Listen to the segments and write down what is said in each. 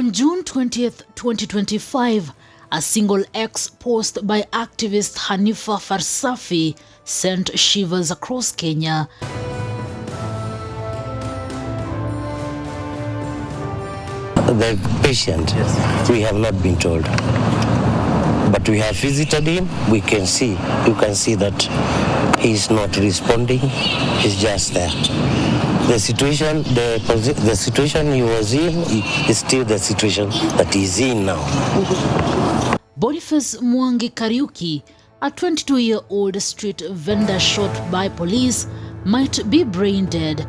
On June 20th, 2025, a single X post by activist Hanifa Farsafi sent shivers across Kenya. The patient, we have not been told. But we have visited him, you can see that he's not responding, he's just there. The situation he was in is still the situation that he's in now. Boniface Mangi Kariuki, a 22-year-old street vendor shot by police, might be brain dead.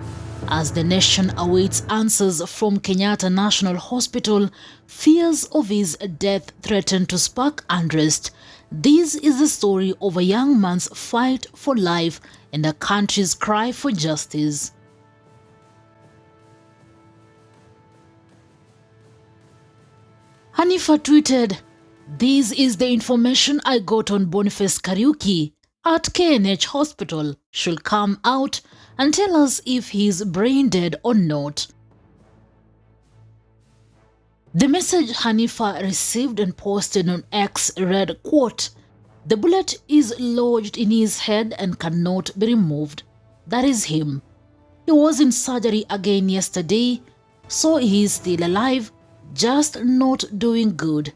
As the nation awaits answers from Kenyatta National Hospital, fears of his death threaten to spark unrest. This is the story of a young man's fight for life and a country's cry for justice. Hanifa tweeted, "This is the information I got on Boniface Kariuki at KNH Hospital. Should come out and tell us if he's brain dead or not." The message Hanifa received and posted on X read, quote, "The bullet is lodged in his head and cannot be removed. That is him. He was in surgery again yesterday, so he is still alive, just not doing good.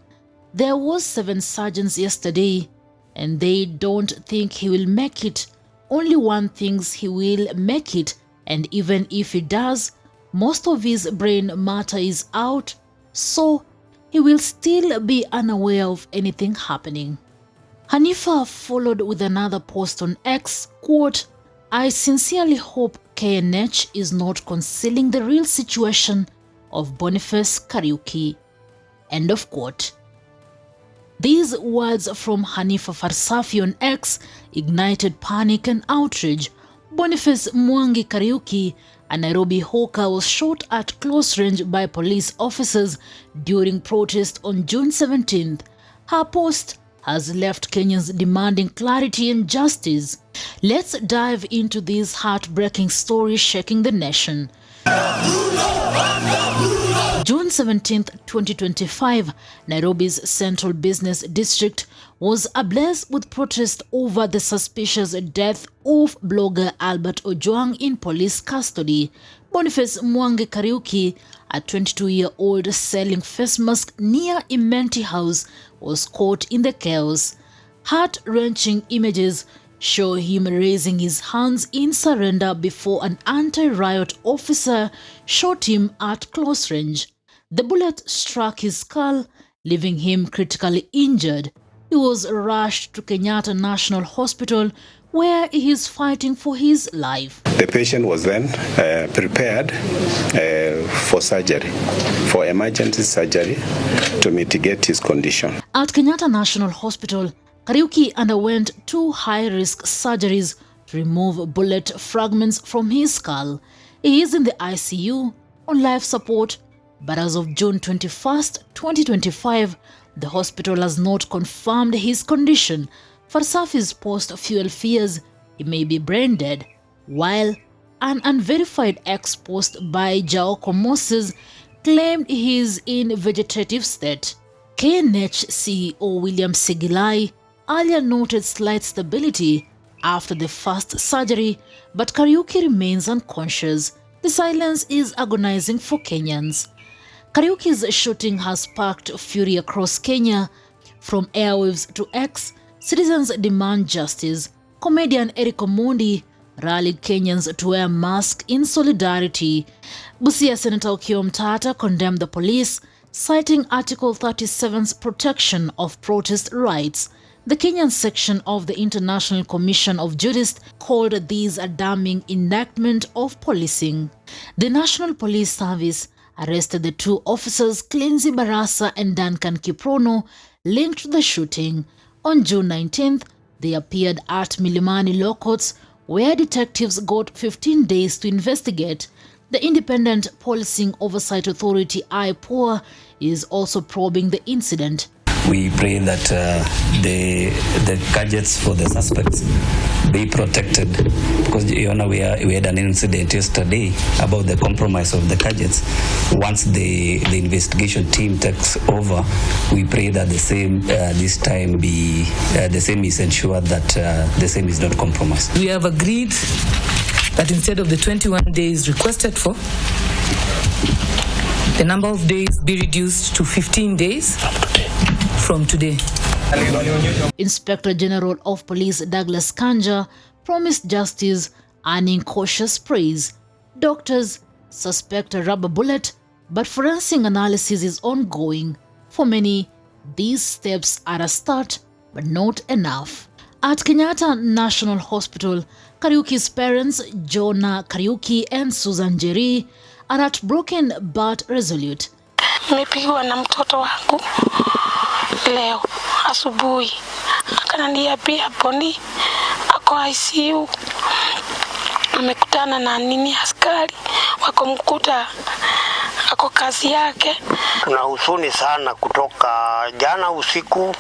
There was 7 surgeons yesterday, and they don't think he will make it. Only one thinks he will make it, and even if he does, most of his brain matter is out, so he will still be unaware of anything happening." Hanifa followed with another post on X, quote, "I sincerely hope KNH is not concealing the real situation of Boniface Kariuki." End of quote. These words from Hanifa Farsafi on X ignited panic and outrage. Boniface Mangi Kariuki, a Nairobi hawker, was shot at close range by police officers during protest on June 17th. Her post has left Kenyans demanding clarity and justice. Let's dive into this heartbreaking story shaking the nation. June 17th, 2025, Nairobi's Central Business District was ablaze with protest over the suspicious death of blogger Albert Ojwang in police custody. Boniface Mangi Kariuki, a 22-year-old selling face mask near Imenti House, was caught in the chaos. Heart-wrenching images show him raising his hands in surrender before an anti-riot officer shot him at close range. The bullet struck his skull, leaving him critically injured. He was rushed to Kenyatta National Hospital, where he is fighting for his life. The patient was then prepared for surgery, for emergency surgery, to mitigate his condition. At Kenyatta National Hospital, Kariuki underwent 2 high-risk surgeries to remove bullet fragments from his skull. He is in the ICU on life support, but as of June 21st, 2025, the hospital has not confirmed his condition. Farsafi's post fueled fears he may be brain dead, while an unverified X post by Jaoko Moses claimed he is in vegetative state. KNH CEO William Segilai earlier noted slight stability after the first surgery, but Kariuki remains unconscious. The silence is agonizing for Kenyans. Kariuki's shooting has sparked fury across Kenya. From airwaves to X, citizens demand justice. Comedian Eric Omondi rallied Kenyans to wear masks in solidarity. Busia Senator Okiya Omtatah condemned the police, citing Article 37's protection of protest rights. The Kenyan section of the International Commission of Jurists called these a damning enactment of policing. The National Police Service arrested the 2 officers, Clinzy Barasa and Duncan Kiprono, linked to the shooting. On June 19th, they appeared at Milimani Law Courts, where detectives got 15 days to investigate. The Independent Policing Oversight Authority, IPOA, is also probing the incident. We pray that the gadgets for the suspects be protected, because we had an incident yesterday about the compromise of the gadgets. Once the investigation team takes over, we pray that the same this time the same is ensured that the same is not compromised. We have agreed that instead of the 21 days requested for, the number of days be reduced to 15 days from today. Inspector General of Police Douglas Kanja promised justice, earning cautious praise. Doctors suspect a rubber bullet, but forensic analysis is ongoing. For many, these steps are a start, but not enough. At Kenyatta National Hospital, Kariuki's parents, Jonah Kariuki and Susan Jerry, are heartbroken but resolute. Nimepigwa na mtoto wangu leo asubuhi, akaniambia Boni ako ICU, amekutana na askari wakamkuta ako kazi yake. Tuna huzuni sana kutoka jana usiku,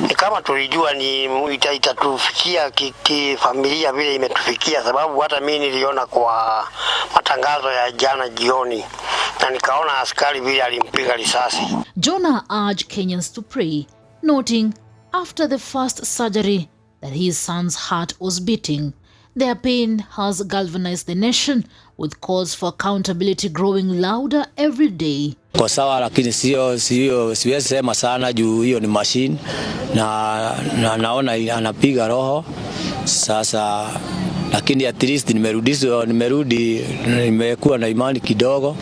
ni kama tulijua ni itatufikia kifamilia vile imetufikia, sababu hata mimi niliona kwa matangazo ya jana jioni na nikaona askari vile alimpiga risasi. Jonah urged Kenyans to pray, noting after the first surgery that his son's heart was beating. Their pain has galvanized the nation, with calls for accountability growing louder every day. Kwa sawa, lakini siwezi sema sana juu hiyo ni machine na naona anapiga roho sasa, lakini at least nimekuwa na imani kidogo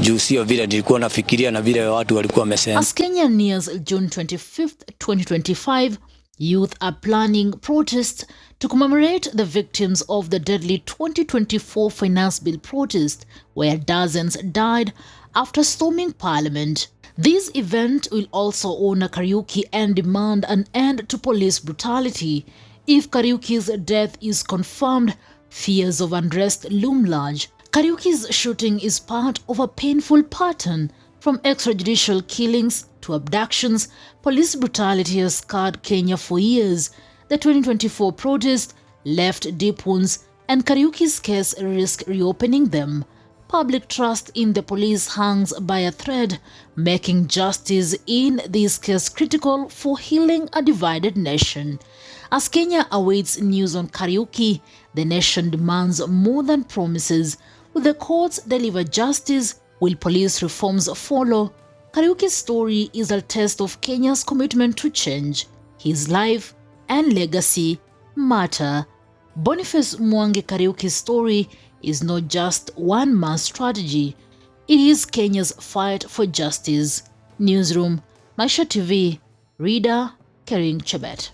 juu sio vile nilikuwa nafikiria na vile watu walikuwa wamesema. As Kenya nears June 25th, 2025, youth are planning protests to commemorate the victims of the deadly 2024 finance bill protest, where dozens died after storming parliament. This event will also honor Kariuki and demand an end to police brutality. If Kariuki's death is confirmed, fears of unrest loom large. Kariuki's shooting is part of a painful pattern. From extrajudicial killings to abductions, police brutality has scarred Kenya for years. The 2024 protest left deep wounds, and Kariuki's case risks reopening them. Public trust in the police hangs by a thread, making justice in this case critical for healing a divided nation. As Kenya awaits news on Kariuki, the nation demands more than promises. Will the courts deliver justice? Will police reforms follow? Kariuki's story is a test of Kenya's commitment to change. His life and legacy matter. Boniface Kariuki's story is not just one man's strategy. It is Kenya's fight for justice. Newsroom, Maisha TV, reader, Kering Chebet.